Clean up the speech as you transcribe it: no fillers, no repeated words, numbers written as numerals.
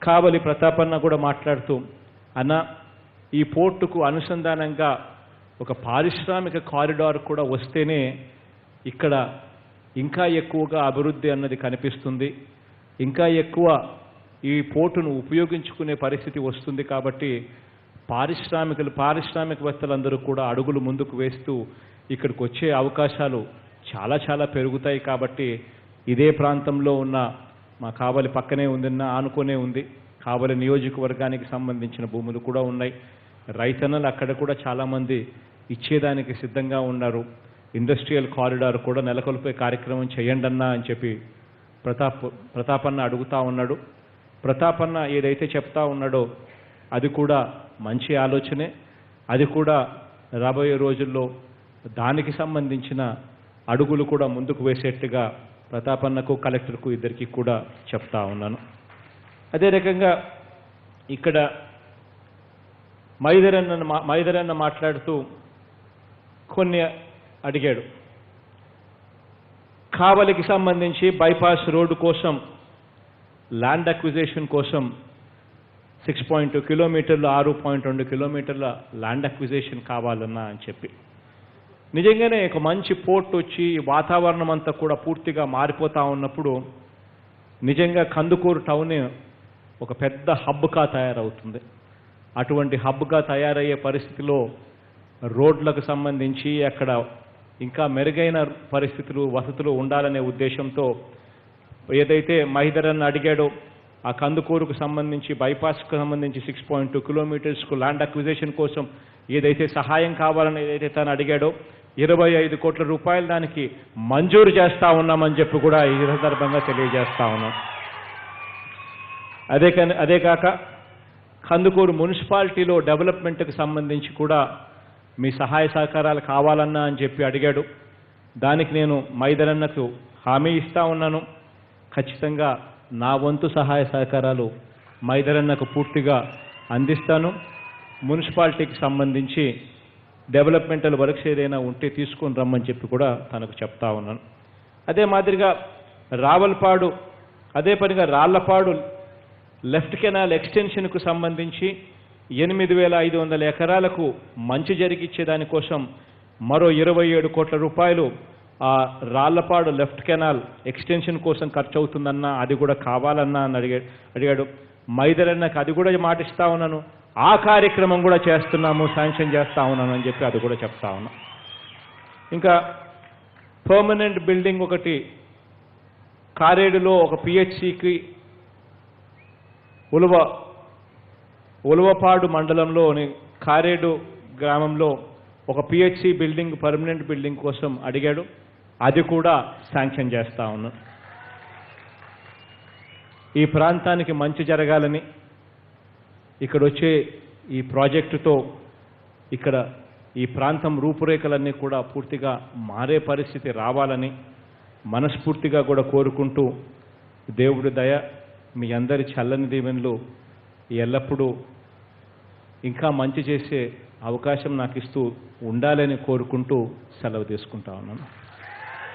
కావలి ప్రతాపన్న కూడా మాట్లాడుతూ అన్న ఈ పోర్టుకు అనుసంధానంగా ఒక పారిశ్రామిక కారిడార్ కూడా వస్తేనే ఇక్కడ ఇంకా ఎక్కువగా అభివృద్ధి అన్నది కనిపిస్తుంది, ఇంకా ఎక్కువ ఈ పోర్టును ఉపయోగించుకునే పరిస్థితి వస్తుంది. కాబట్టి పారిశ్రామికవేత్తలందరూ కూడా అడుగులు ముందుకు వేస్తూ ఇక్కడికి వచ్చే అవకాశాలు చాలా పెరుగుతాయి. కాబట్టి ఇదే ప్రాంతంలో ఉన్న మా కావలి పక్కనే ఉందన్న ఆనుకునే ఉంది, కావలి నియోజకవర్గానికి సంబంధించిన భూములు కూడా ఉన్నాయి. రైతన్నలు అక్కడ కూడా చాలామంది ఇచ్చేదానికి సిద్ధంగా ఉన్నారు. ఇండస్ట్రియల్ కారిడార్ కూడా నెలకొల్పే కార్యక్రమం చేయండన్నా అని చెప్పి ప్రతాపన్న అడుగుతా ఉన్నాడు. ప్రతాపన్న ఏదైతే చెప్తా ఉన్నాడో అది కూడా మంచి ఆలోచనే. అది కూడా రాబోయే రోజుల్లో దానికి సంబంధించిన అడుగులు కూడా ముందుకు వేసేట్టుగా ప్రతాపన్నకు కలెక్టర్కు ఇద్దరికి కూడా చెప్తా ఉన్నాను. అదే రకంగా ఇక్కడ మైదరన్న మాట్లాడుతూ కొన్ని అడిగాడు. కావలికి సంబంధించి బైపాస్ రోడ్డు కోసం ల్యాండ్ అక్విజిషన్ కోసం 6.2 కిలోమీటర్లు 6.2 కిలోమీటర్ల ల్యాండ్ అక్విజిషన్ కావాలన్నా అని చెప్పి నిజంగానే ఒక మంచి పోర్ట్ వచ్చి వాతావరణం అంతా కూడా పూర్తిగా మారిపోతా ఉన్నప్పుడు నిజంగా కందుకూరు టౌన్ ఒక పెద్ద హబ్గా తయారవుతుంది. అటువంటి హబ్గా తయారయ్యే పరిస్థితిలో రోడ్లకు సంబంధించి అక్కడ ఇంకా మెరుగైన పరిస్థితులు వసతులు ఉండాలనే ఉద్దేశంతో ఏదైతే మహిదరన్ అడిగాడో ఆ కందుకూరుకు సంబంధించి బైపాస్కు సంబంధించి 6.2 కిలోమీటర్స్కు ల్యాండ్ అక్విజిషన్ కోసం ఏదైతే సహాయం కావాలని ఏదైతే తను అడిగాడో 25 కోట్ల రూపాయలు దానికి మంజూరు చేస్తా ఉన్నామని చెప్పి కూడా ఈ సందర్భంగా తెలియజేస్తా ఉన్నాం. అదే కాక కందుకూరు మున్సిపాలిటీలో డెవలప్మెంట్కి సంబంధించి కూడా మీ సహాయ సహకారాలు కావాలన్నా అని చెప్పి అడిగాడు. దానికి నేను మైదరన్నకు హామీ ఇస్తా ఉన్నాను. ఖచ్చితంగా నా వంతు సహాయ సహకారాలు మైదరన్నకు పూర్తిగా అందిస్తాను. మున్సిపాలిటీకి సంబంధించి డెవలప్మెంటల్ వర్క్స్ ఏదైనా ఉంటే తీసుకొని రమ్మని చెప్పి కూడా తనకు చెప్తా ఉన్నాను. అదే మాదిరిగా రావల్పాడు అదే పనిగా రాళ్లపాడు లెఫ్ట్ కెనాల్ ఎక్స్టెన్షన్కు సంబంధించి 8,500 ఎకరాలకు మంచి జరిగిచ్చేదానికోసం మరో 27 కోట్ల రూపాయలు ఆ రాళ్లపాడు లెఫ్ట్ కెనాల్ ఎక్స్టెన్షన్ కోసం ఖర్చు అవుతుందన్నా అది కూడా కావాలన్నా అని అడిగాడు. మైదరన్నకు అది కూడా మాటిస్తా ఉన్నాను. ఆ కార్యక్రమం కూడా చేస్తున్నాము, శాంక్షన్ చేస్తా ఉన్నాను అని చెప్పి అది కూడా చెప్తా ఉన్నా. ఇంకా పర్మనెంట్ బిల్డింగ్ ఒకటి కారేడులో ఒక పిహెచ్సికి ఉలవపాడు మండలంలోని కారేడు గ్రామంలో ఒక పిహెచ్సి బిల్డింగ్ పర్మనెంట్ బిల్డింగ్ కోసం అడిగాడు. అది కూడా శాంక్షన్ చేస్తా ఉన్నాం. ఈ ప్రాంతానికి మంచి జరగాలని ఇక్కడ వచ్చే ఈ ప్రాజెక్టుతో ఇక్కడ ఈ ప్రాంతం రూపురేఖలన్నీ కూడా పూర్తిగా మారే పరిస్థితి రావాలని మనస్ఫూర్తిగా కూడా కోరుకుంటూ దేవుడి దయ మీ అందరి చల్లని దీవెనలు ఎల్లప్పుడూ ఇంకా మంచి చేసే అవకాశం నాకు ఇస్తూ ఉండాలని కోరుకుంటూ సెలవు తీసుకుంటా ఉన్నాను.